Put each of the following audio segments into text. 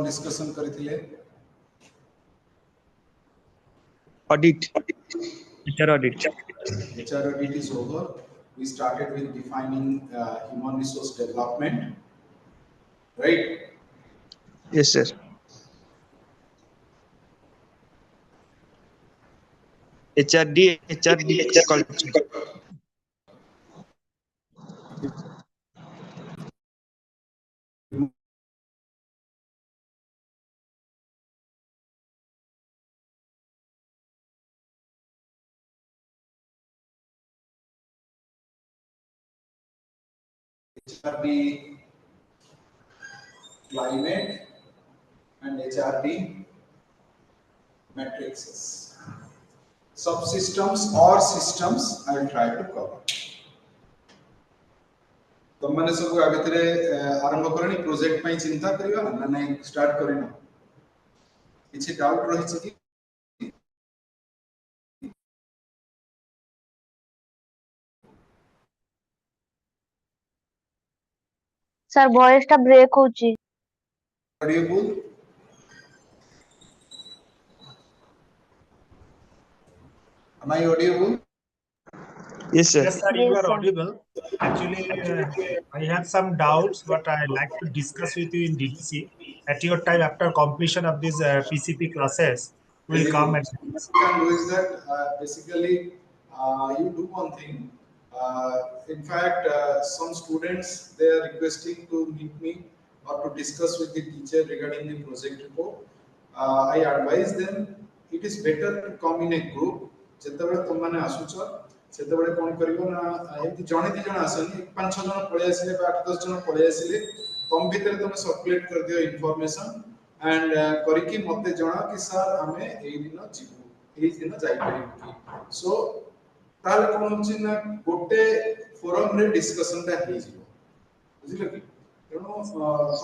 कौन डिस्कशन करथिले? Audit. HR audit. HR audit is over. We started with defining human resource development, right? Yes, sir. HRD culture. HRD climate and HRD matrices. Subsystems or systems I will try to cover. तुम मैंने सब आगे तेरे आरंभ करनी project में चिंता करियो ना नहीं स्टार्ट करिनो किसी डाउट रही सकी सर वॉइस टा ब्रेक होची Audible am I audible? Yes, sir. Yes, sir, you are audible. Actually, I have some doubts, but I like to discuss with you in DDC. At your time, after completion of these PCP classes, we'll come and what you can do is that basically you do one thing. In fact, some students they are requesting to meet me or to discuss with the teacher regarding the project report. I advise them it is better to come in a group. ଯେତେବେଳେ ତମମାନେ ଆସୁଛ ସେତେବେଳେ କଣ କରିବ ନା ଏମିତି ଜଣେ ଦି ଜଣ ଆସନି 5-6 ଜଣ ପଳେଇ ଆସିଲେ ବା 8-10 ଜଣ ପଳେଇ ଆସିଲେ ତମ ଭିତରେ ତମେ सर्कुलेट कर दियो इन्फॉर्मेशन एंड କରିକି ମତେ ଜଣା କି ସାର୍ ଆମେ ଏଇ ଦିନ ଯିବୁ ଏଇ ଦିନ ଯାଇ ପାରିବୁ କି ସो ତାହେଲେ କଣ ହେଉଛି ନା ଗୋଟେ ଫୋରମ ରେ डिस्कशन ଟା ହେଇଯିବ ବୁଝିଲ କି ତେଣୁ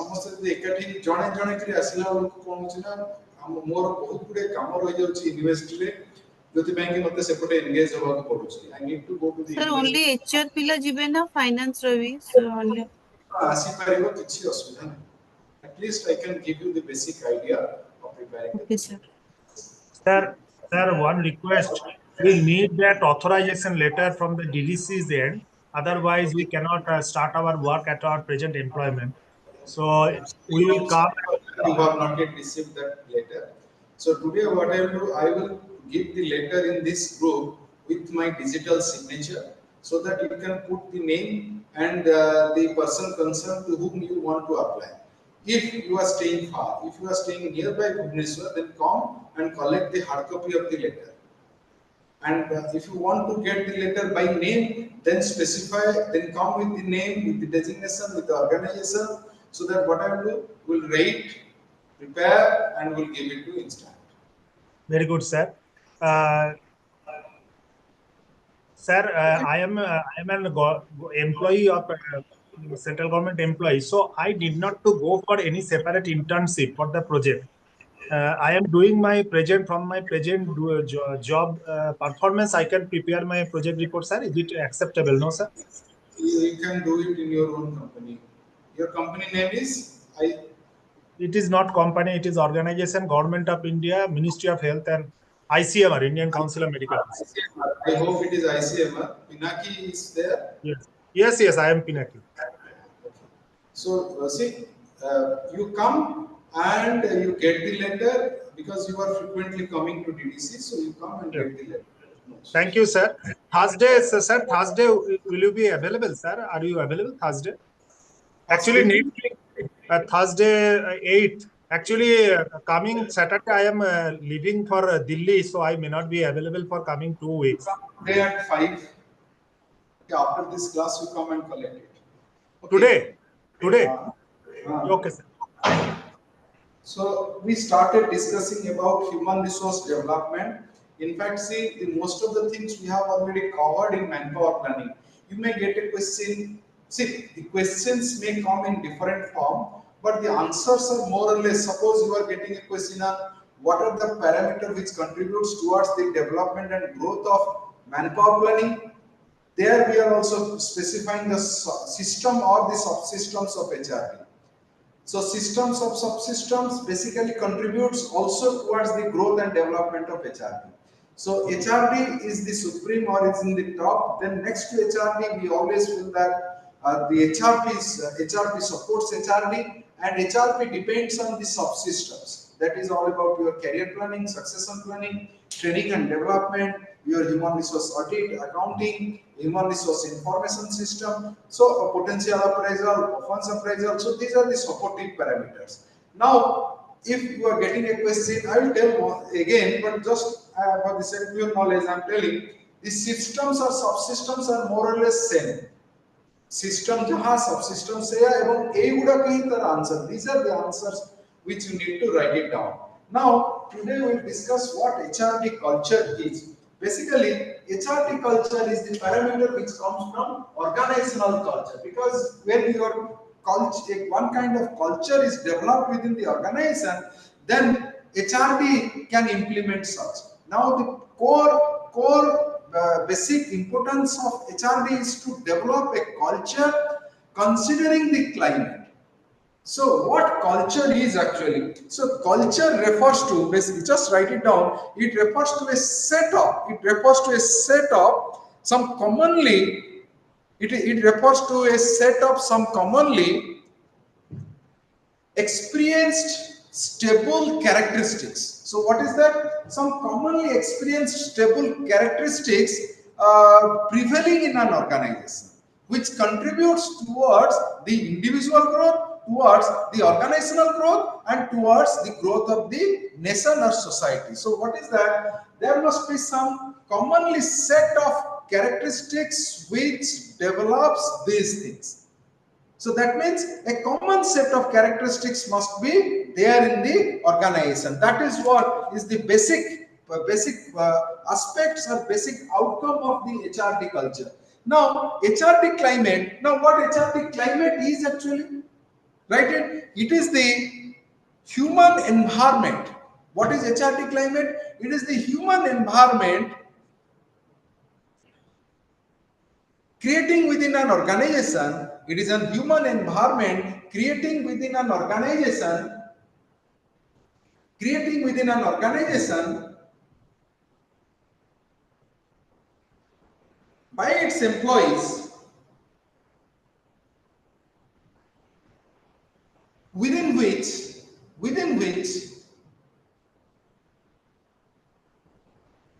ସମସ୍ତେ ଯଦି ଏକାଠି ଜଣେ ଜଣେ କରି ଆସିଲା ବେଳକୁ କଣ ହେଉଛି ନା ମୋର ବହୁତ ଗୁଡେ କାମ ରହିଯାଉଛି ୟୁନିଭର୍ସିଟିରେ जोथि बैंक मते सेपटे एंगेज होबाक पडुछि I need to go to the sir only HR पिला जिबे ना फाइनेंस रवि सो ओनली आसी परिबो किछि असुविधा नै at least I can give you the basic idea of preparing okay Sir, one request. We need that authorization letter from the DDC's end. Otherwise, we cannot start our work at our present employment. So we will come. You have not yet received that letter. So today what I will do, I will give the letter in this group with my digital signature so that you can put the name and the person concerned to whom you want to apply. If you are staying far, if you are staying nearby Bhubaneswar, then come and collect the hard copy of the letter. And if you want to get the letter by name, then specify, then come with the name, with the designation, with the organization, so that what I will do, will rate, prepare, and will give it to instant. Very good, sir. Sir, I am an employee of central government employee, so I did not to go for any separate internship for the project. I am doing my present from my present job performance. I can prepare my project report, sir. Is it acceptable? No, sir. You can do it in your own company. Your company name is It is not company. It is organization, Government of India, Ministry of Health and ICMR, Indian Council of Medical Research. I hope it is ICMR. Pinaki is there. Yes. I am Pinaki. So see, you come and you get the letter because you are frequently coming to DDC. So you come and get the letter. Thank you, sir. Thursday, sir. Thursday, will you be available, sir? Are you available Thursday? Actually, next week, Thursday 8th. Actually, coming Saturday, I am leaving for Delhi, so I may not be available for coming 2 weeks. Today at 5. After this class, you come and collect it. Okay. Today. Okay, sir. So we started discussing about human resource development. In fact, see, most of the things we have already covered in manpower planning. You may get a question. See, the questions may come in different form, but the answers are more or less. Suppose you are getting a question on what are the parameters which contributes towards the development and growth of manpower planning. There we are also specifying the system or the subsystems of HRD. So systems of subsystems basically contributes also towards the growth and development of HRD. So HRD is the supreme or is in the top. Then next to HRD, we always feel that the HRP supports HRD, and HRP depends on the subsystems. That is all about your career planning, succession planning, training and development, your human resource audit, accounting, human resource information system, so a potential appraisal, performance appraisal. So these are the supportive parameters. Now, if you are getting a question, I will tell more again, but just for the sake of your knowledge, I am telling the systems or subsystems are more or less same. System jaha subsystem se ebong a guda kahi tar answer. These are the answers which you need to write it down. Now, today we will discuss what HRD culture is. Basically, HRD culture is the parameter which comes from organizational culture, because when your culture, one kind of culture is developed within the organization, then HRD can implement such. Now, the core basic importance of HRD is to develop a culture considering the climate. So what culture is actually? So culture refers to, basically, just write it down. It refers to a setup. It refers to a setup. Some commonly, it refers to a set of some commonly experienced stable characteristics. So what is that? Some commonly experienced stable characteristics prevailing in an organization, which contributes towards the individual growth, towards the organizational growth, and towards the growth of the nation or society. So what is that? There must be some commonly set of characteristics which develops these things. So that means a common set of characteristics must be there in the organization. That is what is the basic aspects or basic outcome of the HRD culture. Now, HRD climate. Now, what HRD climate is actually? Right? It is the human environment. What is HRD climate? It is the human environment creating within an organization. It is a human environment creating within an organization by its employees, within which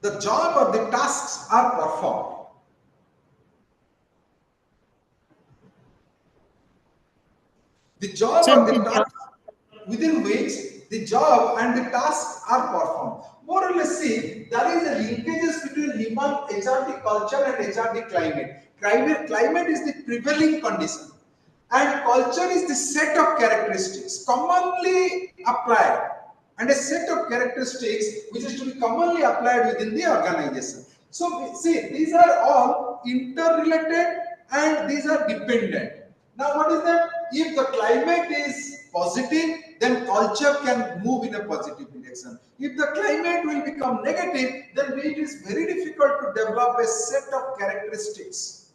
the job or the tasks are performed. The job or the task within which the job and the tasks are performed. More or less, see, there is a linkages between human HRD culture and HRD climate. Climate is the prevailing condition, and culture is the set of characteristics commonly applied, and a set of characteristics which is to be commonly applied within the organization. So, see, these are all interrelated and these are dependent. Now, what is that? If the climate is positive, then culture can move in a positive direction. If the climate will become negative, then it is very difficult to develop a set of characteristics.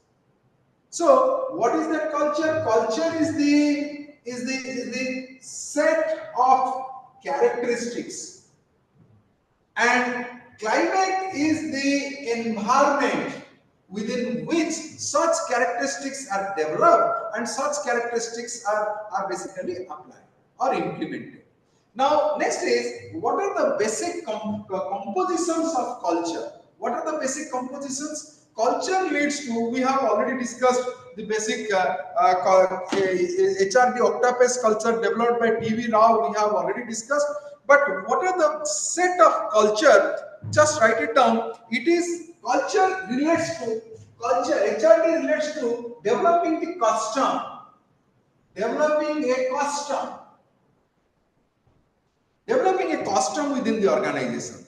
So, what is that culture? Culture is the set of characteristics, and climate is the environment within which such characteristics are developed and such characteristics are basically applied or implemented. Now, next is, what are the basic compositions of culture? What are the basic compositions? Culture leads to, we have already discussed the basic HRD octopus culture developed by T.V. Rao, we have already discussed. But what are the set of culture? Just write it down. It is culture relates to culture. HRD relates to developing the custom. Developing a custom within the organization.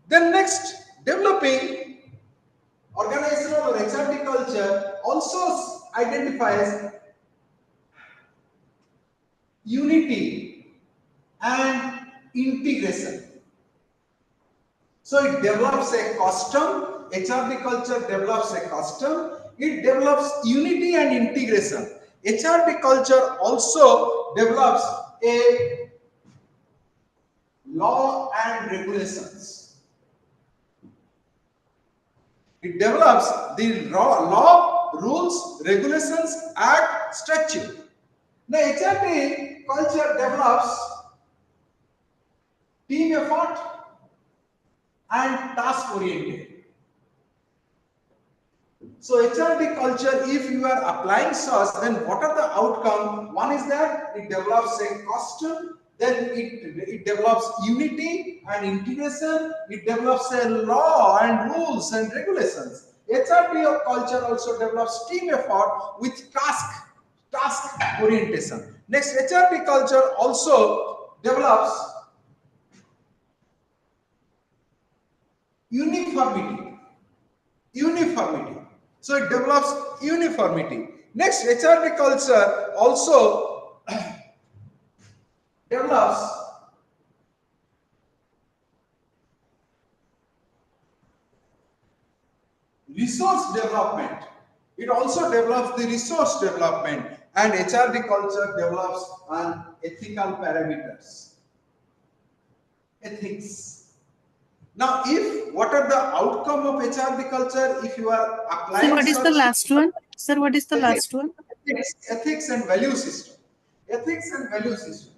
Then next, developing organizational or HRD culture also identifies unity and integration. So it develops a custom, HRD culture develops a custom, it develops unity and integration. HRD culture also develops a law and regulations. It develops the law, rules, regulations, act, statute. Now, HRD culture develops team effort and task oriented. So HRD culture, if you are applying such, then what are the outcome? One is that it develops a custom, then it develops unity and integration, it develops a law and rules and regulations. HRD culture also develops team effort with task orientation. Next, HRD culture also develops uniformity. So it develops uniformity. Next, HRD culture also develops resource development. It also develops the resource development, and HRD culture develops an ethical parameters. Ethics. Now, what are the outcome of HRD culture if you are applying? So what is the last one? Sir, what is the last one? Ethics and value system. Ethics and value system.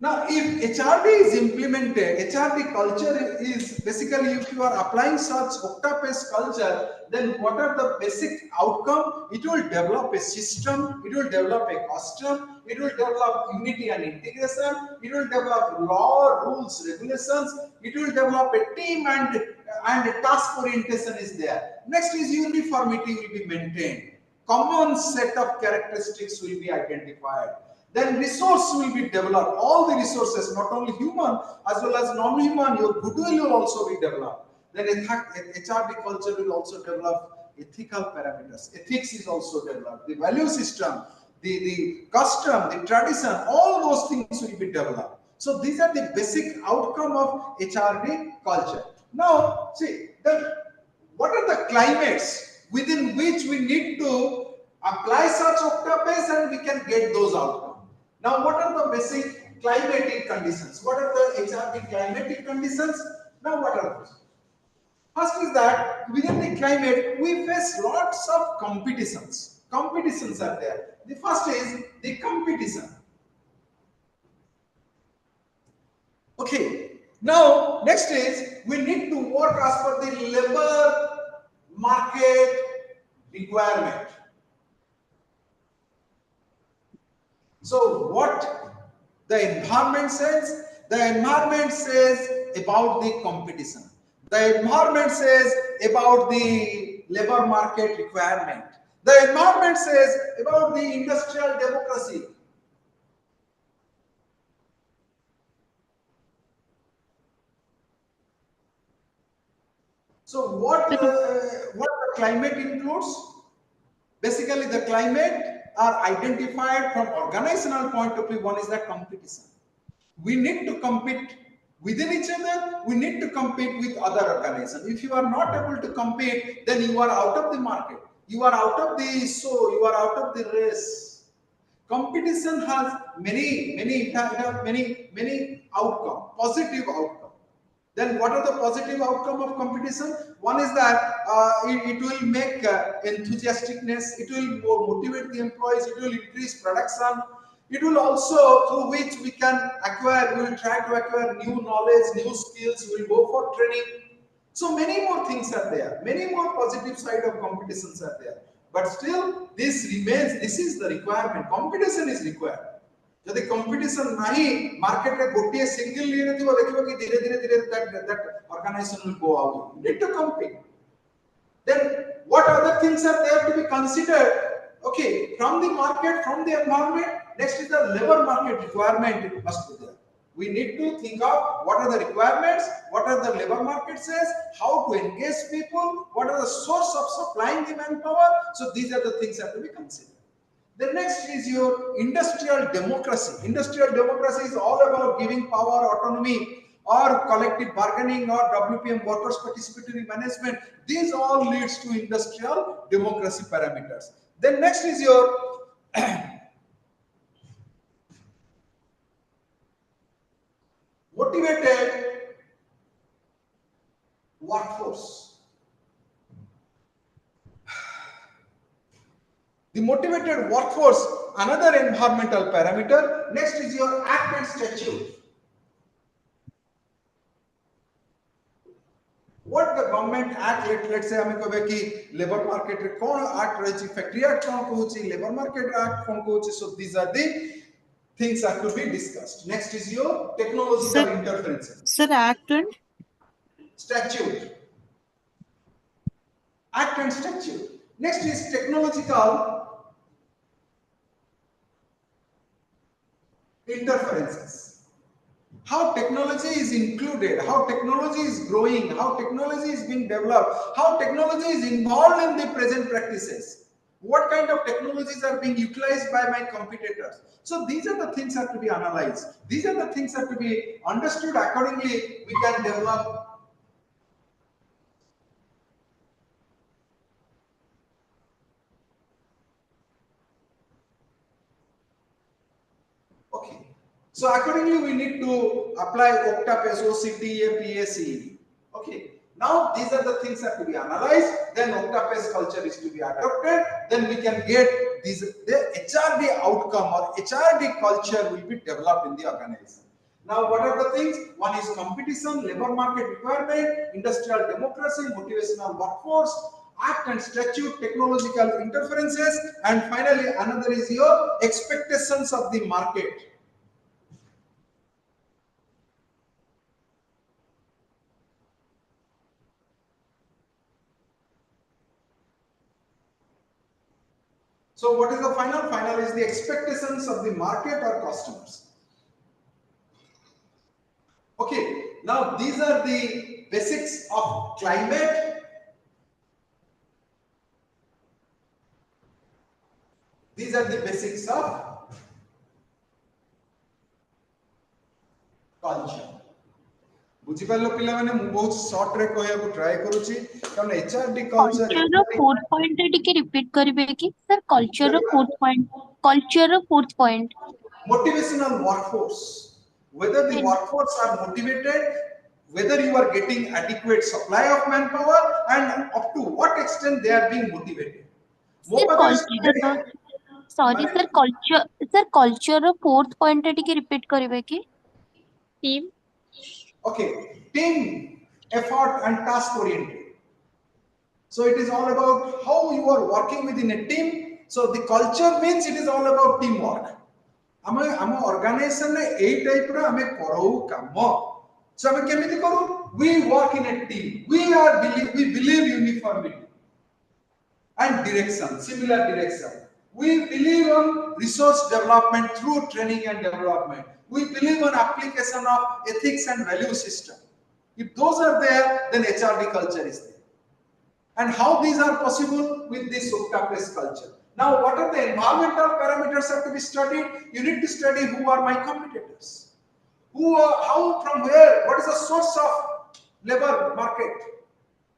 Now, if HRD is implemented, HRD culture is basically, if you are applying such octa-based culture, then what are the basic outcome? It will develop a system, it will develop a custom, it will develop unity and integration, it will develop law, rules, regulations, it will develop a team and a task orientation is there. Next is uniformity will be maintained. Common set of characteristics will be identified. Then resource will be developed. All the resources, not only human as well as non-human, your goodwill will also be developed. Then HRD culture will also develop ethical parameters. Ethics is also developed. The value system, the custom, the tradition, all those things will be developed. So these are the basic outcome of HRD culture. Now, see, what are the climates within which we need to apply such octa-based and we can get those outcomes? Now, what are the basic climatic conditions? What are the HRD climatic conditions? Now, what are those? First is that within the climate, we face lots of competitions. Competitions are there. The first is the competition. Okay. Now, next is we need to work as per the labor market requirement. So what the environment says? The environment says about the competition. The environment says about the labor market requirement. The environment says about the industrial democracy. So what the climate includes? Basically, the climate are identified from organizational point of view. One is that competition. We need to compete within each other. We need to compete with other organizations. If you are not able to compete, then you are out of the market. You are out of the show. You are out of the race. Competition has many outcome, positive outcome. Then what are the positive outcome of competition? One is that it will make enthusiasticness, it will motivate the employees, it will increase production, it will also, through which we can acquire, we will try to acquire new knowledge, new skills, we will go for training. So many more things are there, many more positive side of competitions are there. But still, this remains, this is the requirement, competition is required. If competition nahi, market re gotiye single liye thibo dekhibo ki dhire that organization will go out. You need to compete. Then what other things are there to be considered? Okay, from the market, from the environment, next is the labor market requirement, it must be there. We need to think of what are the requirements, what are the labor market says, how to engage people, what are the source of supplying the manpower. So these are the things that have to be considered. The next is your industrial democracy. Industrial democracy is all about giving power, autonomy, or collective bargaining, or WPM, workers' participatory management. These all leads to industrial democracy parameters. Then next is your Motivated workforce. The motivated workforce, another environmental parameter. Next is your act and statute. What the government act, let's say हमें कहबे कि labor market रे कौन act रही, factory act कौन कहूची, labor market act कौन कहूची. So these are the things that could be discussed. Next is your technological interferences. Sir, Act and Statute. Act and statute. Next is technological interferences. How technology is included, how technology is growing, how technology is being developed, how technology is involved in the present practices. What kind of technologies are being utilized by my competitors? So these are the things that have to be analyzed. These are the things that have to be understood. Accordingly, we can develop. Okay. So accordingly, we need to apply OCTAPACE, OCTA, PACE. Okay. Now these are the things that have to be analyzed. Then OCTAPACE culture is to be adopted. Then we can get the HRD outcome or HRD culture will be developed in the organization. Now, what are the things? One is competition, labor market requirement, industrial democracy, motivational workforce, act and statute, technological interferences, and finally another is your expectations of the market. So what is the final? Final is the expectations of the market or customers. Okay, now these are the basics of climate. These are the basics of culture. बुझी पालो पिला माने मु बहुत short रे कहया को try करूची कारण HRD culture culture fourth point टिके रिपीट करबे कि sir culture fourth point motivational workforce, whether the workforce are motivated, whether you are getting adequate supply of manpower, and up to what extent they are being motivated. Sorry sir culture fourth point टिके repeat करबे कि team. Okay, team effort and task oriented. So it is all about how you are working within a team. So the culture means it is all about teamwork. आम organisation ने ए type रो हमें करो काम. सो हमें केमिति करू? We work in a team. We believe uniformity and direction, similar direction. We believe on resource development through training and development. We believe on application of ethics and value system. If those are there, then HRD culture is there. And how these are possible with this OCTAPACE culture. Now, what are the environmental parameters have to be studied? You need to study who are my competitors. From where, what is the source of labor market?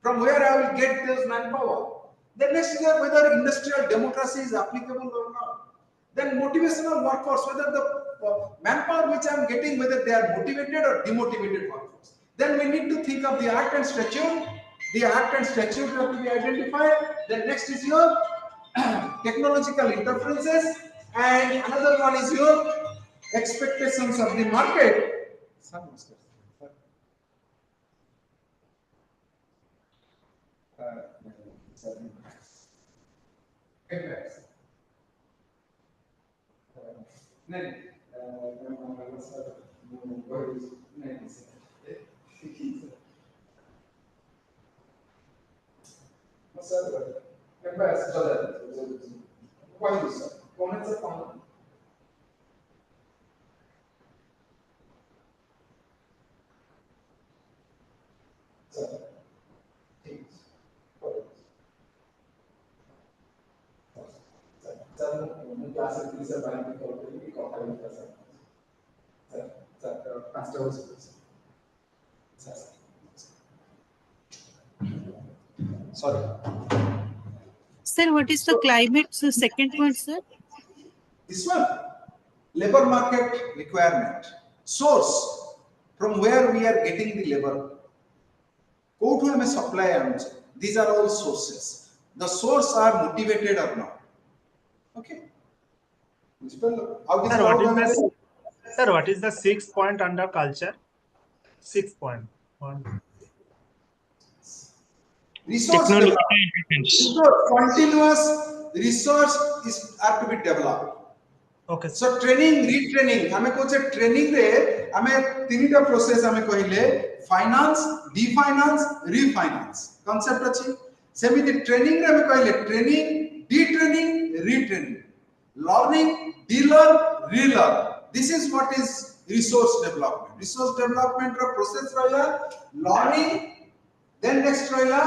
From where I will get this manpower? Then next is whether industrial democracy is applicable or not. Then motivational workforce, whether the manpower which I am getting, whether they are motivated or demotivated workforce. Then we need to think of the act and statute. The act and statute have to be identified. Then next is your technological interferences, and another one is your expectations of the market. Sir, what is the climate? So second point, sir. This one, labor market requirement, source, from where we are getting the labor. Kouthu hame supply anuche. These are all sources. The source are motivated or not. Okay. How this Sir, what is the 6th point under culture? 6th point. Resource Technological development. independence. Continuous resource is are to be developed. Okay. So training, retraining. हमें कुछ training रे हमें तीनटा process हमें कहिले finance, definance, refinance. Concept अच्छी. सेमिति training रे हमें कहिले training, detraining, retraining. Learning, de-learn, relearn. This is what is resource development. Resource development रा process रहा learning, then next रहा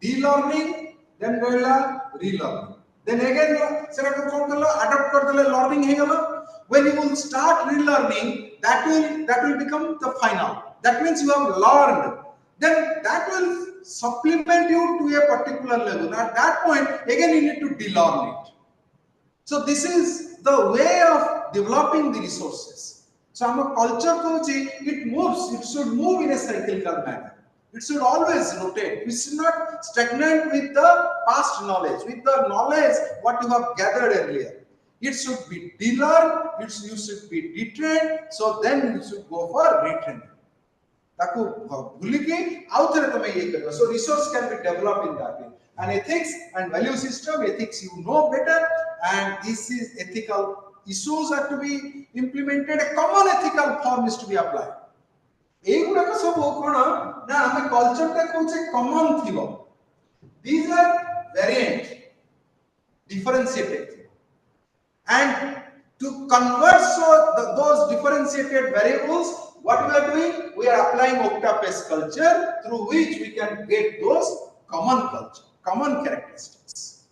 de-learning, then रहा relearning. Then again, adapt learning. When you will start relearning, that will become the final. That means you have learned. Then that will supplement you to a particular level. At that point, again you need to de-learn it. So this is the way of developing the resources. So our culture coach, it moves. It should move in a cyclical manner. It should always rotate. We should not stagnate with the past knowledge, with the knowledge what you have gathered earlier. It should be de-learned, you should be detrained, so then you should go for retraining. ताकू भूली के आउ थरे तमे ये करो. So resource can be developed in that way. And ethics and value system, ethics you know better, and this is ethical issues are to be implemented. A common ethical form is to be applied. एगुडा सब कोन ना हमें culture टा कोचे common थिबो. These are variant, differentiated, and to convert those differentiated variables, what we are doing, we are applying octapage culture through which we can get those common culture, common characteristics.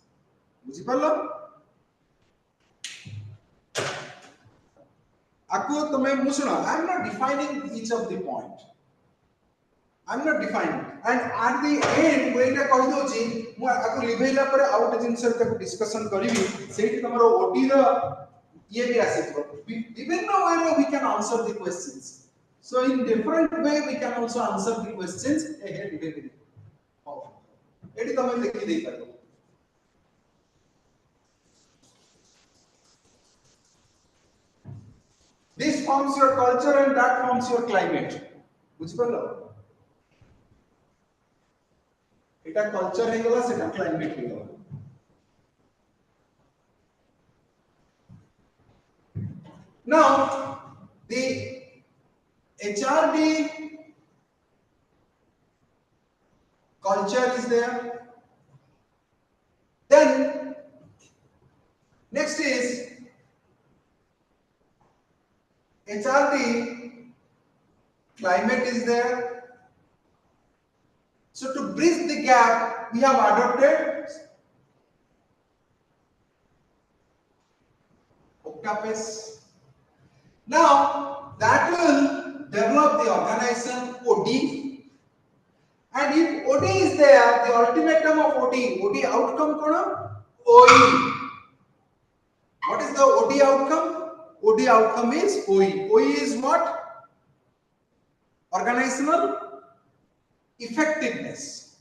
बुझी पालो? Aku tome musuna. I am not defining each of the point. I am not defining. And at the end, when I कहि दोची, मु आकु लिभेला परे out जिंस तक discussion करिवि. सेठी तमरो OT रो ये भी आसीतो. Even now we can answer the questions. So in different way we can also answer the questions. Here live. Oh. एठी तमे लिखि देई पारो. This forms your culture and that forms your climate. बुझि पालो? एटा culture हे गला सेटा क्लाइमेट हे गला. Now the HRD culture is there. Then next is HRD climate is there. So to bridge the gap, we have adopted octapage. Now that will develop the organization OD, and if OD is there, the ultimatum of OD outcome kona OE. What is the OD outcome? OD outcome is OE. OE is what? Organizational effectiveness.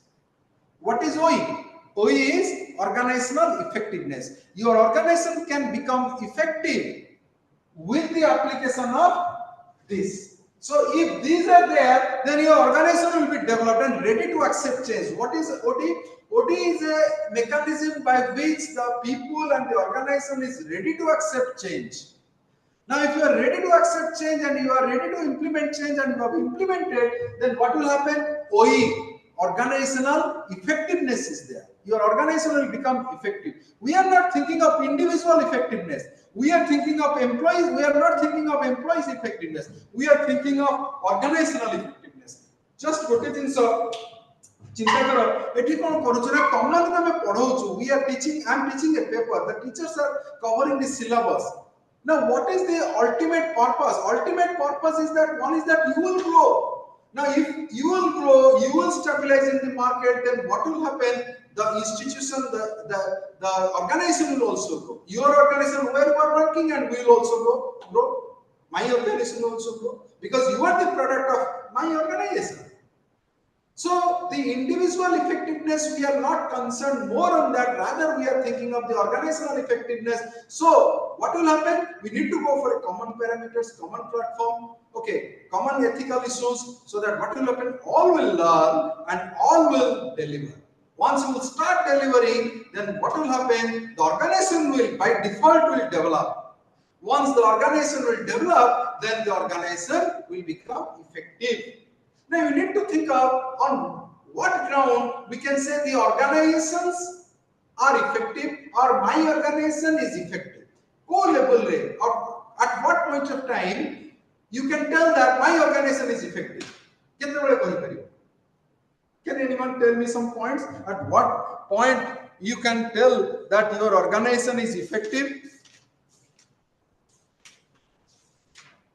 What is OE? OE is organizational effectiveness. Your organization can become effective with the application of this. So if these are there, then your organization will be developed and ready to accept change. What is OD? OD is a mechanism by which the people and the organization is ready to accept change. Now, if you are ready to accept change and you are ready to implement change and you have implemented, then what will happen? OE, organizational effectiveness is there. Your organization will become effective. We are not thinking of individual effectiveness. We are thinking of employees. We are not thinking of employees effectiveness. We are thinking of organizational effectiveness. Just gote jinso चिंता करो एठी कोन करूछु ना common में पढाउछु. We are teaching, I am teaching a paper. The teachers are covering the syllabus. Now, what is the ultimate purpose? Ultimate purpose is that one is that you will grow. Now, if you will grow, you will stabilize in the market, then what will happen? the institution, the organization will also grow. Your organization where you are working and will also grow. My organization will also grow because you are the product of my organization. So the individual effectiveness, we are not concerned more on that, rather we are thinking of the organizational effectiveness. So what will happen? We need to go for a common parameters, common platform, okay, common ethical issues, so that what will happen? All will learn and all will deliver. Once you will start delivering, then what will happen? The organization will by default will develop. Once the organization will develop, then the organization will become effective. Now you need to think of on what ground we can say the organizations are effective or my organization is effective. Co-level rate, or at what point of time you can tell that my organization is effective. Can anyone tell me some points? At what point you can tell that your organization is effective?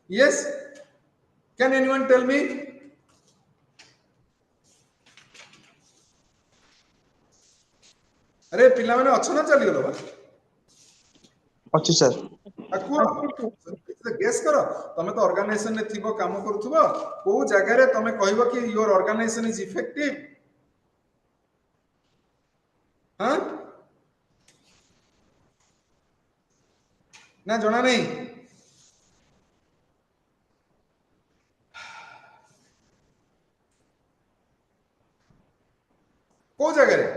Yes? Can anyone tell me? अरे पिला मैंने अच्छा ना चली गलो बा अच्छी sir कुह guess करो तमे तो ऑर्गेनाइजेशन ने थिबो काम करूथबो को जगह रे तमे कहबो कि योर ऑर्गेनाइजेशन इज इफेक्टिव हां ना जणा नहीं को जगह रे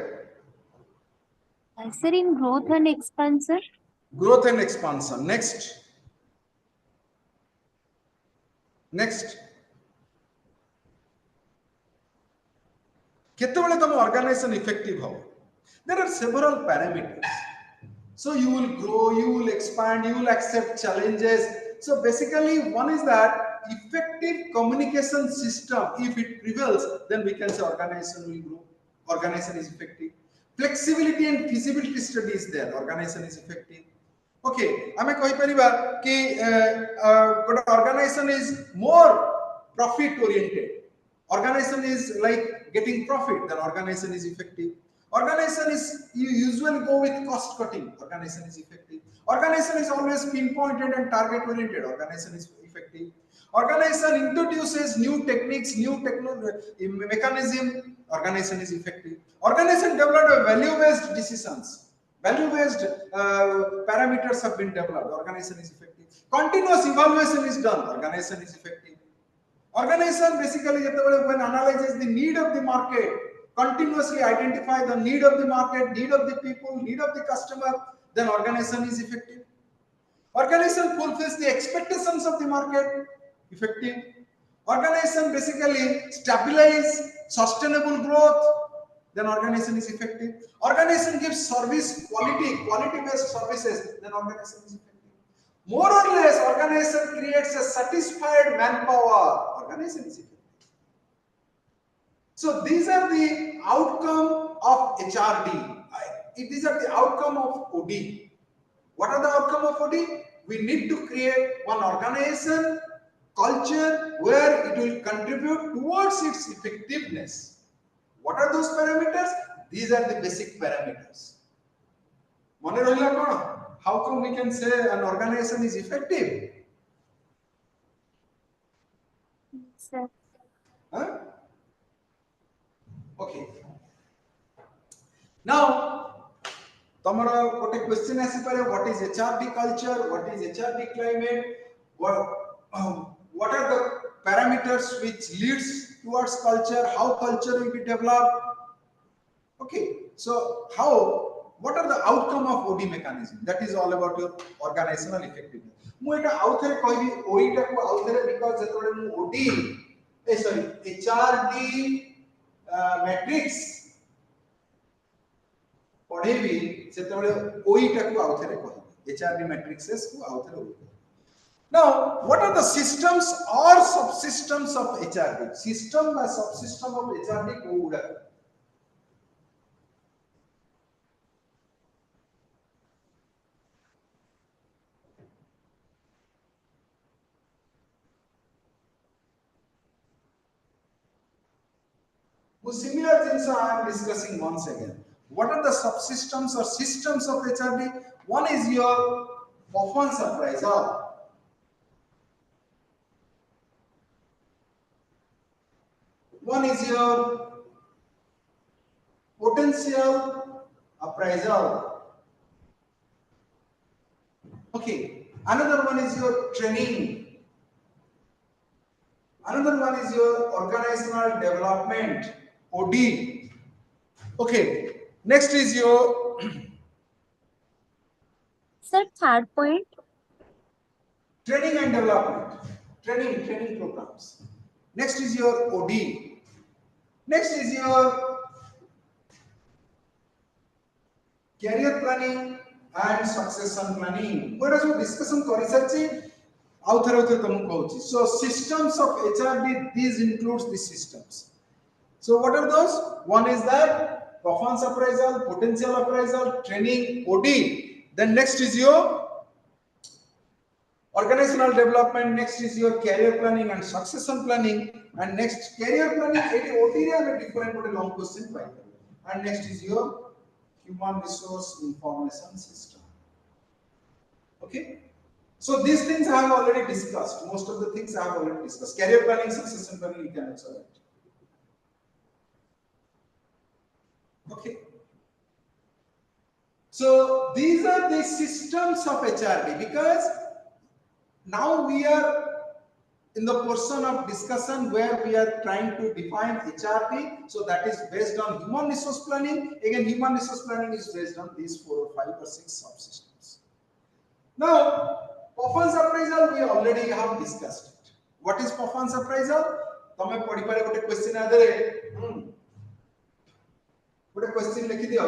Sir, in growth and expansion. Growth and expansion. Next. केतेबेले तुम ऑर्गेनाइजेशन इफेक्टिव हो there are several parameters, so you will grow, you will expand, you will accept challenges. So basically one is that effective communication system, if it prevails, then we can say organization will grow, organization is effective. Flexibility and feasibility study is there, organization is effective. Okay, आमे कहि परिबा कि गोटे organization is more profit oriented, organization is like getting profit, then organization is effective. Organization is, you usually go with cost cutting, organization is effective. Organization is always pinpointed and target oriented, organization is effective. Organization introduces new techniques, new technology mechanism, organization is effective. Organization developed value based decisions, value based parameters have been developed, organization is effective. Continuous evaluation is done, organization is effective. Organization basically when analyzes the need of the market, continuously identify the need of the market, need of the people, need of the customer, then organization is effective. Organization fulfills the expectations of the market, effective. Organization basically stabilize sustainable growth, then organization is effective. Organization gives service quality based services, then organization is effective. More or less, organization creates a satisfied manpower, organization is effective. So these are the outcome of HRD. These are the outcome of OD. What are the outcome of OD? We need to create one organization culture where it will contribute towards its effectiveness. What are those parameters? These are the basic parameters. Mane rahila kono? How come we can say an organization is effective? Sir. Huh? Okay. Now, tomorrow what a question as what is HRD culture, what is HRD climate, what are the parameters which leads towards culture, how culture will be developed. Okay, so what are the outcome of OD mechanism? That is all about your organizational effectiveness. Mu eta outhare koibi OD ta ko outhare because jetore mu OD HRD matrix पढ़ेबी सेतबेले ओईटा को आउथरे कहि HRD matrixes को आउथरे ओई. Now what are the systems or subsystems of HRD? System or subsystem of HRD को उड़ा. Similar things I am discussing once again. What are the subsystems or systems of HRD? One is your performance appraisal. One is your potential appraisal. Okay. Another one is your training. Another one is your organizational development, OD. Okay. Next is your Sir, third point. training and development. Training programs. Next is your OD. Next is your career planning and succession planning. What is your discussion research? So systems of HRD, these includes the systems. So what are those? One is that performance appraisal, potential appraisal, training, OD. Then next is your organizational development. Next is your career planning and succession planning. And next career planning, OD have a different but a long question. And next is your human resource information system. Okay. So these things I have already discussed. Most of the things I have already discussed. Career planning, succession planning, you can also write. Okay. So these are the systems of HRD, because now we are in the portion of discussion where we are trying to define HRD. So that is based on human resource planning. Again, human resource planning is based on these 4 or 5 or 6 subsystems. Now, performance appraisal we already have discussed it. What is performance appraisal? तमे पढ़ी पारे गोटे question आदरे गोटे question लिखि दियो.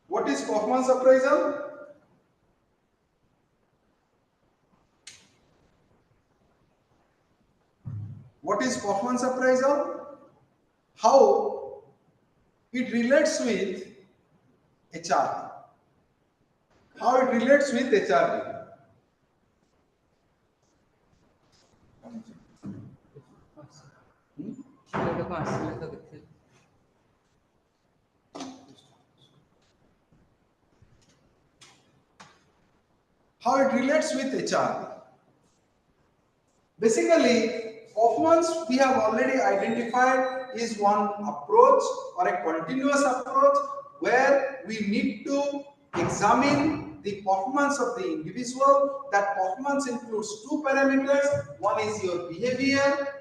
What is performance appraisal? What is performance appraisal? How it relates with HRD? How it relates with HRD? How it relates with HRD? Basically, performance we have already identified is one approach or a continuous approach where we need to examine the performance of the individual. That performance includes 2 parameters. One is your behavior,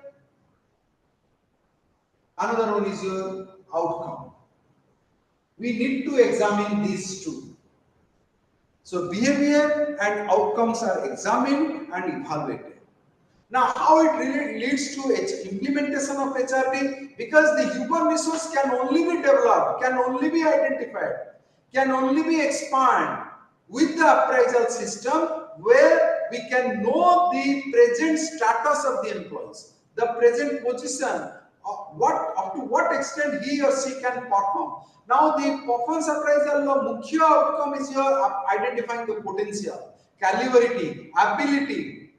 another one is your outcome. We need to examine these 2. So behavior and outcomes are examined and evaluated. Now, how it really leads to implementation of HRD? Because the human resource can only be developed, can only be identified, can only be expanded with the appraisal system where we can know the present status of the employees, the present position, up to what extent he or she can perform. Now, the performance appraisal mukhya outcome is your identifying the potential, calibrity, ability.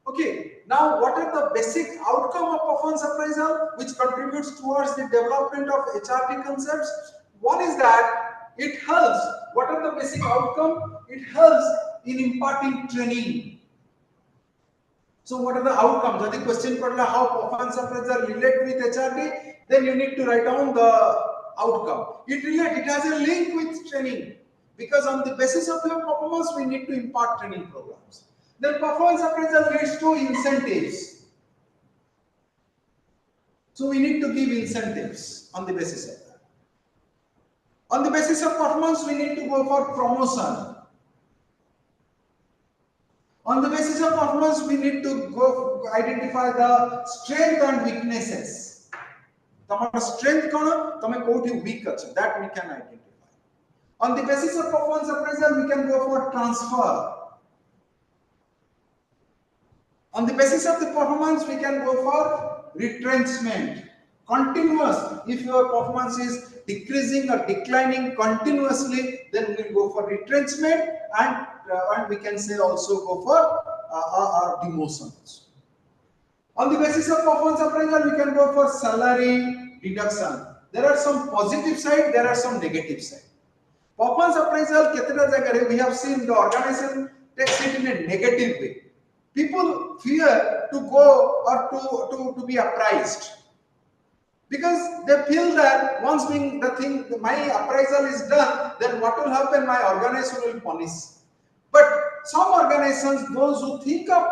Okay. Now, what are the basic outcome of performance appraisal which contributes towards the development of HRD concepts? One is that it helps. What are the basic outcome? It helps in imparting training. So, what are the outcomes? The question padla how performance appraisal relate with HRD? Then you need to write down the outcome. It has a link with training, because on the basis of your performance, we need to impart training programs. Then performance appraisal leads to incentives. So we need to give incentives on the basis of that. On the basis of performance, we need to go for promotion. On the basis of performance, we need to go identify the strength and weaknesses. Tamara strength kono, tame koti weak acha, that we can identify. On the basis of performance appraisal, we can go for transfer. On the basis of the performance, we can go for retrenchment. Continuous, if your performance is decreasing or declining continuously, then we will go for retrenchment, and we can say also go for demotions. On the basis of performance appraisal, we can go for salary reduction. there are some positive side, there are some negative side. Performance appraisal, ketna jagah we have seen the organization takes it in a negative way. People fear to go or to be appraised, because they feel that once being the thing, my appraisal is done, then what will happen? My organization will punish. But some organizations, those who think of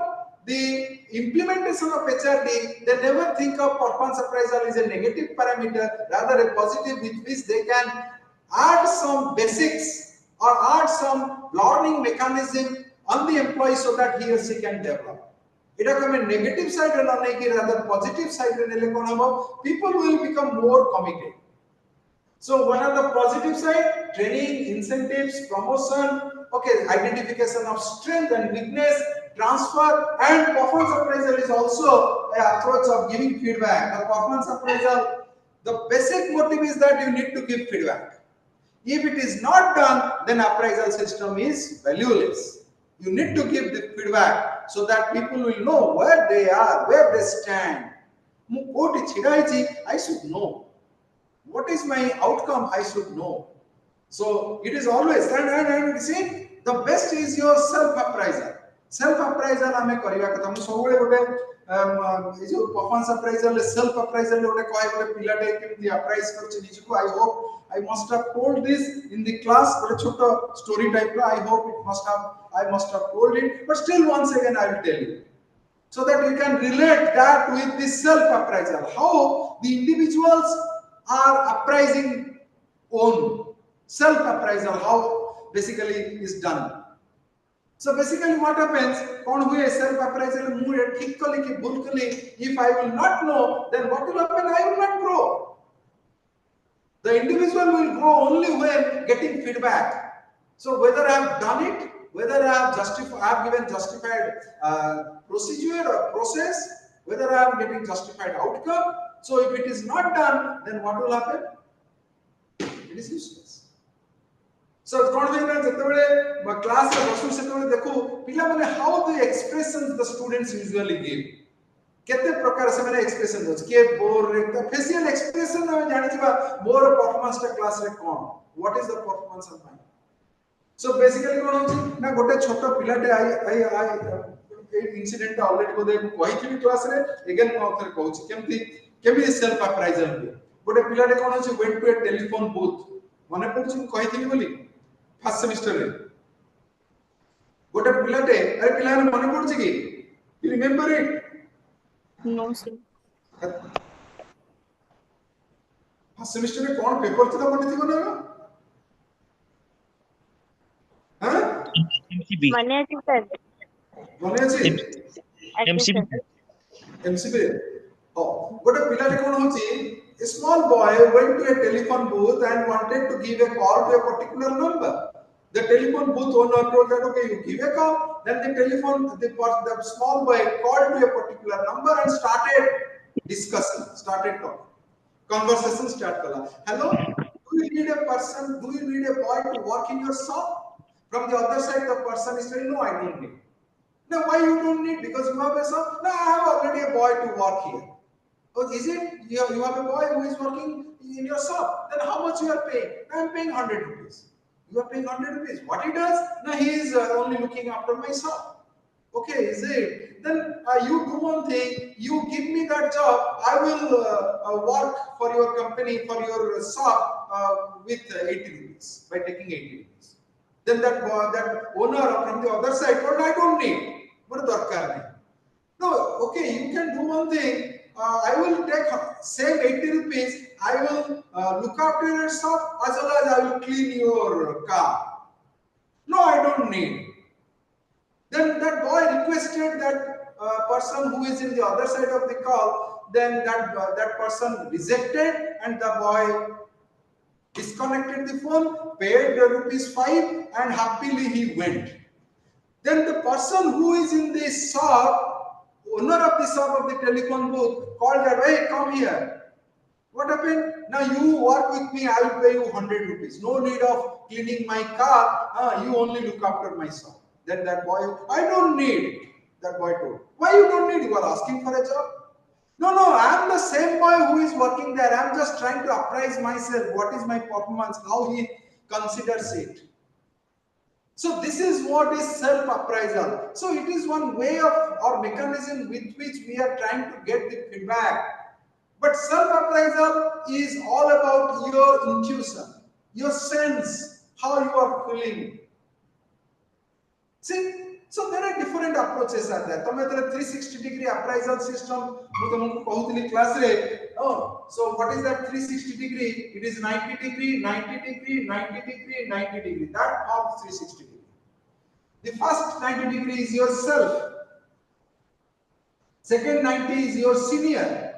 the implementation of HRD, they never think of performance appraisal is a negative parameter, rather a positive, with which they can add some basics or add some learning mechanism on the employee so that he or she can develop. এটা কমে negative সাইডে না নেকি rather positive সাইডে নিলে কোন হবে, people will become more committed. So what are the positive side? Training, incentives, promotion, okay, identification of strength and weakness, transfer, and performance appraisal is also an approach of giving feedback. The performance appraisal, the basic motive is that you need to give feedback. If it is not done, then appraisal system is valueless. You need to give the feedback so that people will know where they are, where they stand. I should know. What is my outcome? I should know. So it is always, and see, the best is your self-appraisal. Self-appraisal ame kariba katha. Mu sobule gote is your performance appraisal, self-appraisal gote koi gote pilate kemti appraise korche nijuku. I hope I must have told this in the class, but a choto story type. I hope I must have told it, but still once again I will tell you, so that you can relate that with the self-appraisal. How the individuals are appraising own self-appraisal, how basically is done. So basically what happens, kon hue self-appraisal mu thik kali ki bhul kali, if I will not know, then what will happen? I will not grow. The individual will grow only when getting feedback. So whether I have done it, whether I have given justified procedure or process, whether I am getting justified outcome. So if it is not done, then what will happen? It is useless. So kon hoina jetebele class re basu setebele dekhu pila mane how the expressions the students usually give. केते प्रकार से मैंने expression दोछ के bore रे facial expression हम जानि छिबा मोर performance टा class रे कोन, what is the performance of mine. So basically कोन होछि ना गोटे छोटो पिलाटे आई इंसिडेंट ऑलरेडी बोदे कहि थी क्लास रे, अगेन म अथर कहूछि केमति सेल्फ अप्राइजल बे. गोटे पिलाटे कोन होछि went to a telephone booth, माने पड़छि कहि थी बोली फर्स्ट सेमेस्टर रे. गोटे पिलाटे अरे पिला माने पड़छि कि you remember it? No, sir. First semester में कौन पेपर था मने थी कोना? हां एमसीबी माने अछि सर, मने अछि एमसीबी. ओ गोटे पिलाटे कोन होछि, a small boy went to a telephone booth and wanted to give a call to a particular number. The telephone booth owner told that, okay, you give a call. Then the small boy called to a particular number and started discussing, started talking. Conversation start kala. Hello, do you need a boy to work in your shop? From the other side, the person is saying, no, I don't need. Now, why you don't need? Because you have a shop? No, I have already a boy to work here. Oh, is it? You have a boy who is working in your shop. Then how much you are paying? I am paying 100 rupees. You are paying 100 rupees. What he does? No, he is only looking after my shop. Okay, is it? Then you do one thing. You give me that job. I will work for your company, for your shop with 80 rupees, by taking 80 rupees. Then that owner from the other side, well, I don't need. What darkar nahi. No, okay, you can do one thing. I will take same 80 rupees. I will look after your shop as well as I will clean your car. No, I don't need. Then that boy requested that person who is in the other side of the call. Then that person rejected, and the boy disconnected the phone, paid the ₹5, and happily he went. Then the person who is in the shop, owner of the shop of the telephone booth, called that, hey, come here. What happened? Now you work with me, I will pay you 100 rupees. No need of cleaning my car. You only look after my shop. Then that boy, I don't need. That boy told, why you don't need? You are asking for a job. No, I am the same boy who is working there. I am just trying to apprise myself. What is my performance? How he considers it. So this is what is self-appraisal. So it is one way of or mechanism with which we are trying to get the feedback. But self-appraisal is all about your intuition, your sense, how you are feeling. See, so there are different approaches are there. तमे तेरे 360-degree appraisal system मु तुमको कहूतली class रे. Oh, so what is that 360-degree? It is 90-degree, 90-degree, 90-degree, 90-degree. That forms 360-degree. The first 90-degree is yourself. Second 90 is your senior.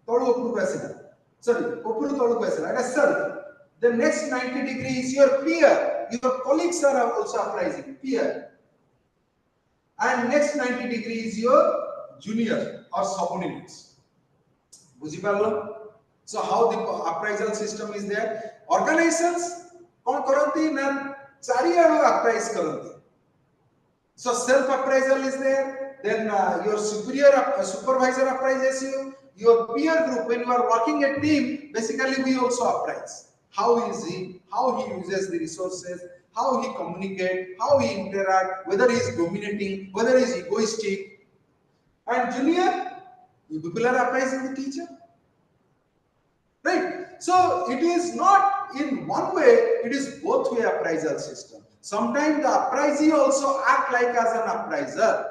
तोड़ू उपरू पैसे. Sorry, उपरू तोड़ू पैसे. That is self. The next 90-degree is your peer. Your colleagues are also appraising. Peer. And next 90-degree is your junior or subordinates. So how the appraisal system is there? Organizations कौन करती ना चारियाडू appraise करती. So self appraisal is there. Then your supervisor appraises you. Your peer group, when you are working a team, basically we also appraise. How is he? How he uses the resources? How he communicate, how he interact, whether he is dominating, whether he is egoistic. And junior, you people are appraising the teacher. Right? So it is not in one way, it is both way appraisal system. Sometimes the appraisee also act like as an appraiser.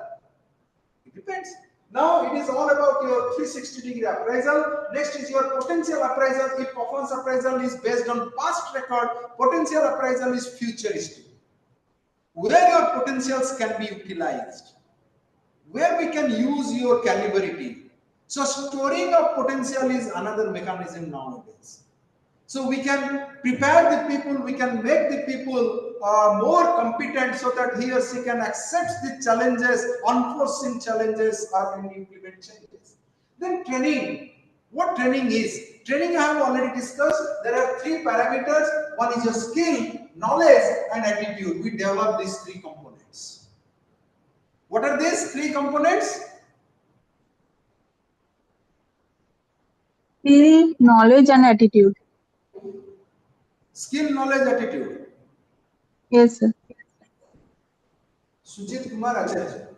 It depends. Now it is all about your 360-degree appraisal. Next is your potential appraisal. If performance appraisal is based on past record, potential appraisal is futuristic. Where your potentials can be utilized, where we can use your calibrity. So storing of potential is another mechanism nowadays. So we can prepare the people, we can make the people more competent so that he or she can accept the challenges, unforeseen challenges, or implement changes. Then training. What training is? Training I have already discussed. There are three parameters. One is your skill, knowledge, and attitude. We develop these three components. What are these three components? Skill, knowledge, and attitude. Skill, knowledge, attitude. Yes, sir. Sujit Kumar Acharya.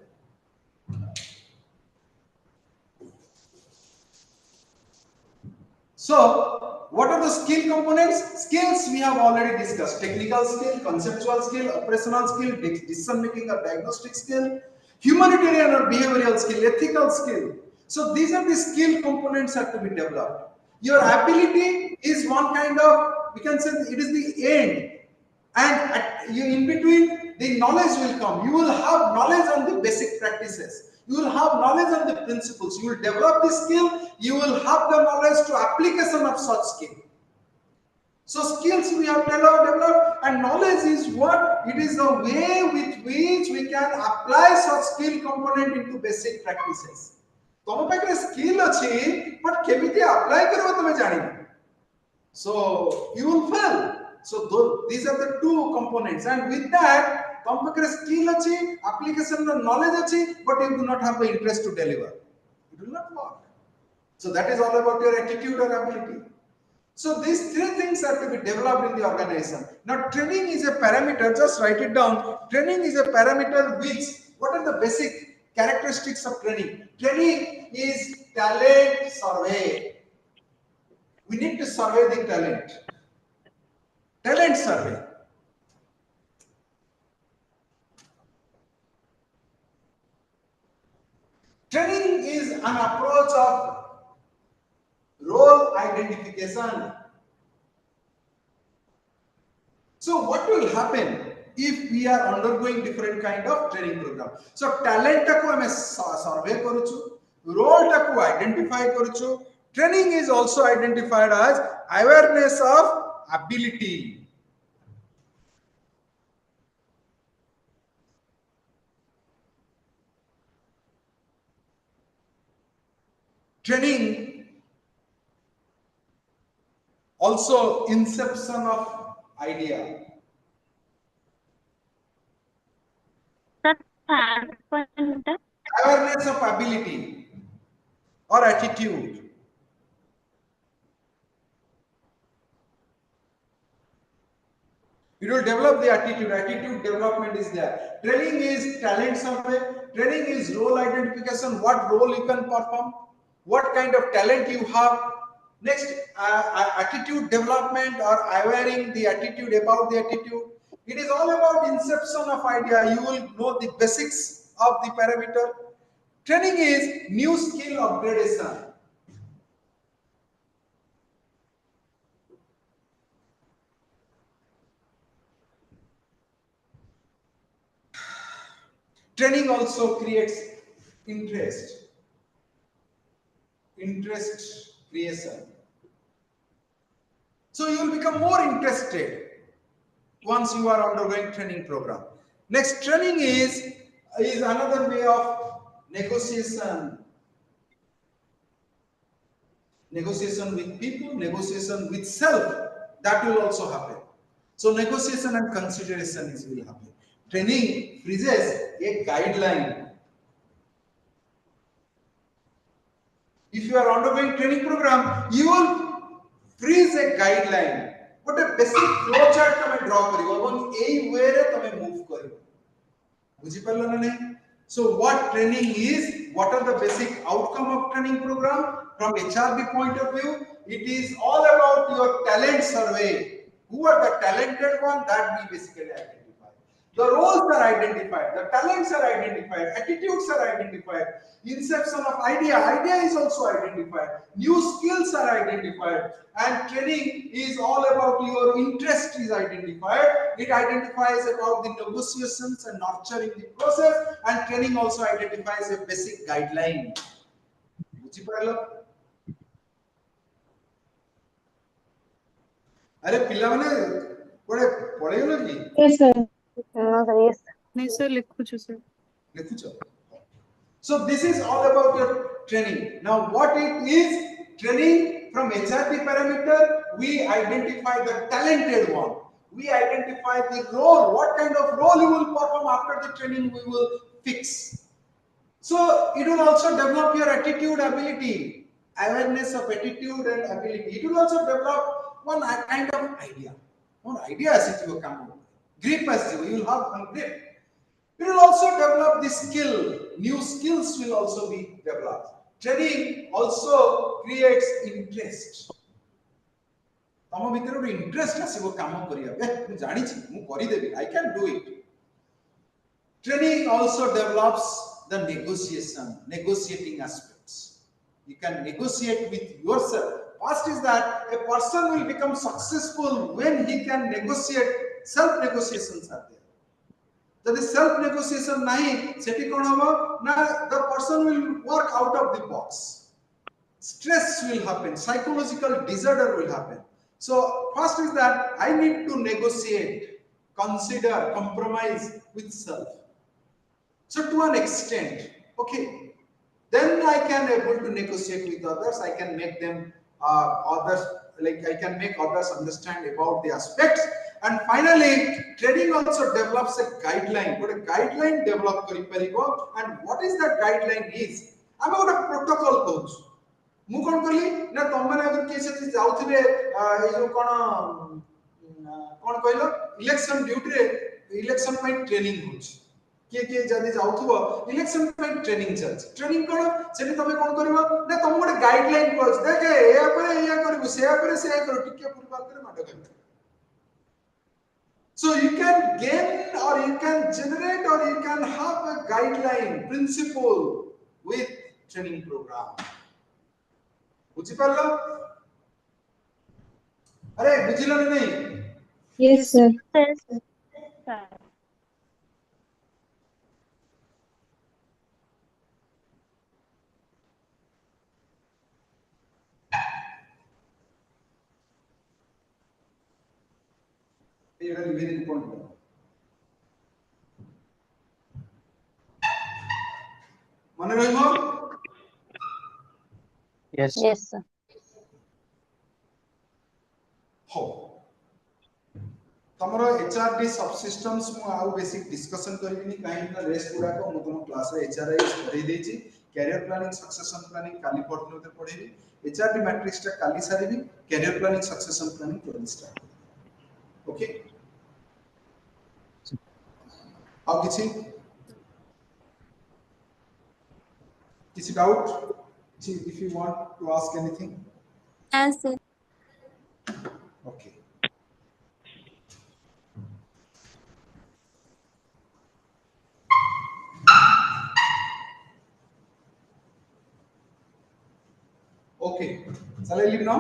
So, what are the skill components? Skills we have already discussed. Technical skill, conceptual skill, operational skill, decision making or diagnostic skill, humanitarian or behavioral skill, ethical skill. So these are the skill components that to be developed. Your ability is one kind of, we can say it is the end. And in between, the knowledge will come. You will have knowledge on the basic practices. You will have knowledge on the principles. You will develop the skill. You will have the knowledge to application of such skill. So skills we have developed, and knowledge is what? It is the way with which we can apply such skill component into basic practices. तम पाखे skill अच्छी, but केमिति apply करो तमे जानी. So you will fail. So these are the two components, and with that, तम पाखे skill अच्छी, application knowledge अच्छी, but you do not have the interest to deliver. It will not work. So that is all about your attitude or ability. So these three things are to be developed in the organization. Now training is a parameter, just write it down. Training is a parameter which, what are the basic characteristics of training? Training is talent survey. We need to survey the talent. Talent survey. Training is an approach of role identification. So what will happen if we are undergoing different kind of training program? So talent taku ame survey karuchu, role taku identify karuchu. Training is also identified as awareness of ability. Training also inception of idea. Sir, third point. Awareness of ability. or attitude? It will develop the attitude. Attitude development is there. Training is talent survey. Training is role identification. What role you can perform. What kind of talent you have. Next, attitude development or awareing the attitude about the attitude. It is all about inception of idea. You will know the basics of the parameter. Training is new skill upgradation. Training also creates interest creation. So you will become more interested once you are undergoing training program. Next, training is another way of negotiation. Negotiation with people, negotiation with self, that will also happen. So negotiation and consideration will happen. Training freezes a guideline. If you are undergoing training program, you will freeze a guideline. What a basic flow chart tame draw karibo ebong ei way re tame move karibo. Buji parlo na nahi? So what training is? What are the basic outcome of training program? From HRD point of view, it is all about your talent survey. Who are the talented one? That we basically identify. The roles are identified, the talents are identified, attitudes are identified, inception of idea is also identified, new skills are identified, and training is all about your interest is identified. It identifies about the negotiations and nurturing the process, and training also identifies a basic guideline. बुझी pilo? अरे पिला माने पढ़े पढ़े हो कि? Yes, sir. No, sir. Yes. नहीं sir लिखो सर लिखो. So this is all about your training. Now what it is, training from HRD parameter, we identify the talented one. We identify the role, what kind of role you will perform after the training we will fix. So it will also develop your attitude ability, awareness of attitude and ability. It will also develop one kind of idea. One idea as if you come grip as you will have one grip. It will also develop the skill. New skills will also be developed. Training also creates interest. तम भितर गोटे interest आसीबो काम करिया मु जानि छी मु करि देबी I can do it. Training also develops the negotiating aspects. You can negotiate with yourself. First is that a person will become successful when he can negotiate. Self negotiations are there. That is self negotiation nahi seti kon hobo na the person will work out of the box. Stress will happen, psychological disorder will happen. So first is that I need to negotiate, consider, compromise with self. So to an extent, okay, then I can able to negotiate with others. I can make them I can make others understand about the aspects. And finally, training also develops a guideline. What a guideline develop karibo, and what is that guideline is? I'm about a protocol coach. मु कोन करली ना तुम माने अगर केसे जाउथिबे ए जो कोन कहलो election duty रे इलेक्शन पई ट्रेनिंग होछ के जदी जाउथबो इलेक्शन पई ट्रेनिंग चलछ ट्रेनिंग कोन सेठी तमे कोन करबो ना तुम गोटे गाइडलाइन कोछ देखे ए परे या करबो से परे से करो टिके पूर्वा करे माडो कर. So you can gain or you can generate or you can have a guideline principle with training program. बुझी पारलो? अरे बुझिलो नहीं? Yes, sir. Yes, sir. ये वेरी इंपॉर्टेंट. मन रहिमो? Yes. Yes, sir. हो. तमरो एचआरडी सबसिस्टम्स मु आउ बेसिक डिस्कशन करबिनी काहे ना रेस्ट गुडा को मु तुम क्लास रे एचआरआई करै देछि कैरियर प्लानिंग सक्सेशन प्लानिंग काली पढ़ने होते पढ़ेबी एचआरडी मैट्रिक्स टा काली सारीबी कैरियर प्लानिंग सक्सेशन प्लानिंग केवल स्टार्ट ओके और किसी doubt if you want to ask anything Yes, sir. okay okay shall I leave now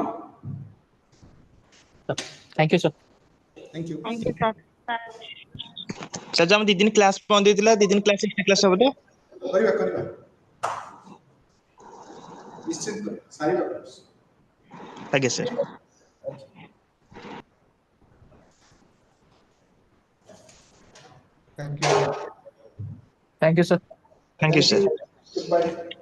Thank you, sir. thank you Thank you, sir. Sir, जब हम 2 दिन class बंद होइतिला 2 दिन class extra class हबो तो करिबा निश्चित सारी बात आगे sir thank you thank you sir thank you sir goodbye